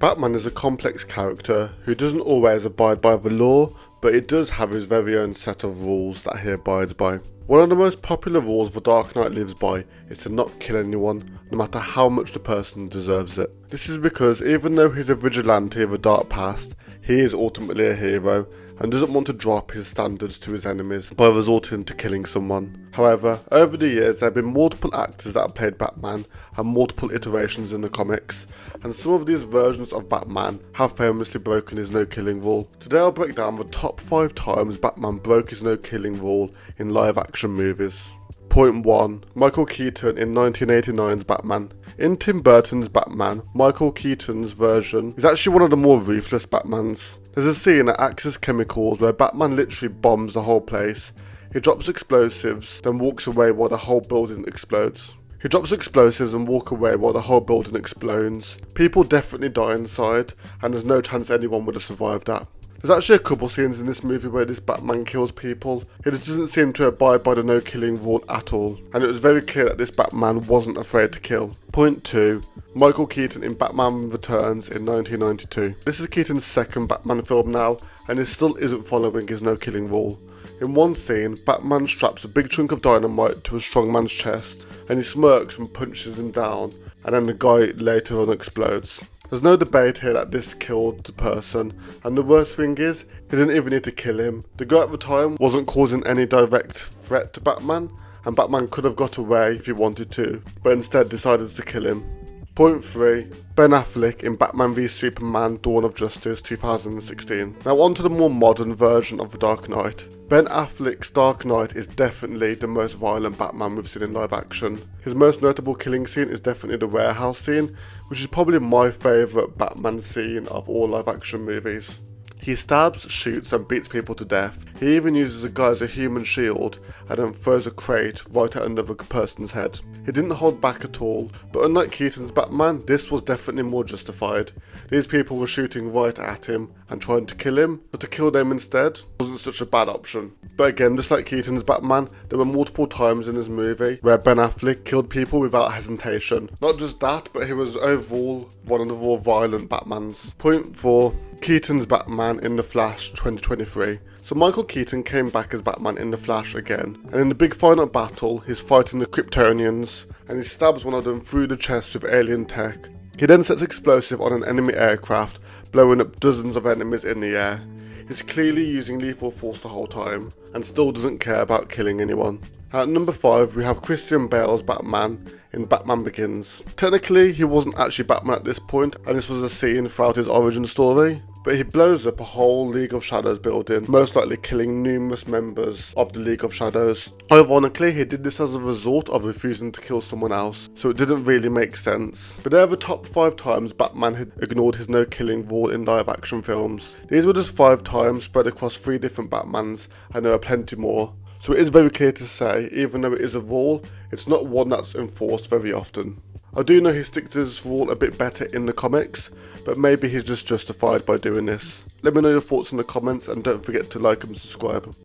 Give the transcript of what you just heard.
Batman is a complex character who doesn't always abide by the law, but he does have his very own set of rules that he abides by. One of the most popular rules the Dark Knight lives by is to not kill anyone, no matter how much the person deserves it. This is because even though he's a vigilante of a dark past, he is ultimately a hero and doesn't want to drop his standards to his enemies by resorting to killing someone. However, over the years there have been multiple actors that have played Batman and multiple iterations in the comics, and some of these versions of Batman have famously broken his no-killing rule. Today I'll break down the top 5 times Batman broke his no-killing rule in live-action movies. Point 1. Michael Keaton in 1989's Batman. In Tim Burton's Batman, Michael Keaton's version is actually one of the more ruthless Batmans. There's a scene at Axis Chemicals where Batman literally bombs the whole place. He drops explosives, then walks away while the whole building explodes. People definitely die inside, and there's no chance anyone would have survived that. There's actually a couple scenes in this movie where this Batman kills people. He just doesn't seem to abide by the no-killing rule at all, and it was very clear that this Batman wasn't afraid to kill. Point 2. Michael Keaton in Batman Returns in 1992. This is Keaton's second Batman film now, and he still isn't following his no-killing rule. In one scene, Batman straps a big chunk of dynamite to a strong man's chest, and he smirks and punches him down, and then the guy later on explodes. There's no debate here that this killed the person, and the worst thing is, he didn't even need to kill him. The guy at the time wasn't causing any direct threat to Batman, and Batman could have got away if he wanted to, but instead decided to kill him. Point 3. Ben Affleck in Batman v Superman Dawn of Justice 2016. Now on to the more modern version of the Dark Knight. Ben Affleck's Dark Knight is definitely the most violent Batman we've seen in live action. His most notable killing scene is definitely the warehouse scene, which is probably my favourite Batman scene of all live action movies. He stabs, shoots and beats people to death. He even uses a guy as a human shield and then throws a crate right at another person's head. He didn't hold back at all, but unlike Keaton's Batman, this was definitely more justified. These people were shooting right at him and trying to kill him, but to kill them instead wasn't such a bad option. But again, just like Keaton's Batman, there were multiple times in this movie where Ben Affleck killed people without hesitation. Not just that, but he was overall one of the more violent Batmans. Point 4. Keaton's Batman in The Flash 2023. So Michael Keaton came back as Batman in The Flash again, and in the big final battle, he's fighting the Kryptonians, and he stabs one of them through the chest with alien tech. He then sets explosive on an enemy aircraft, blowing up dozens of enemies in the air. He's clearly using lethal force the whole time, and still doesn't care about killing anyone. At number 5, we have Christian Bale's Batman in Batman Begins. Technically, he wasn't actually Batman at this point, and this was a scene throughout his origin story, but he blows up a whole League of Shadows building, most likely killing numerous members of the League of Shadows. Ironically, he did this as a result of refusing to kill someone else, so it didn't really make sense. But they are the top 5 times Batman had ignored his no-killing rule in live-action films. These were just 5 times spread across 3 different Batmans, and there are plenty more. So it is very clear to say, even though it is a rule, it's not one that's enforced very often. I do know he sticks to this rule a bit better in the comics, but maybe he's just justified by doing this. Let me know your thoughts in the comments and don't forget to like and subscribe.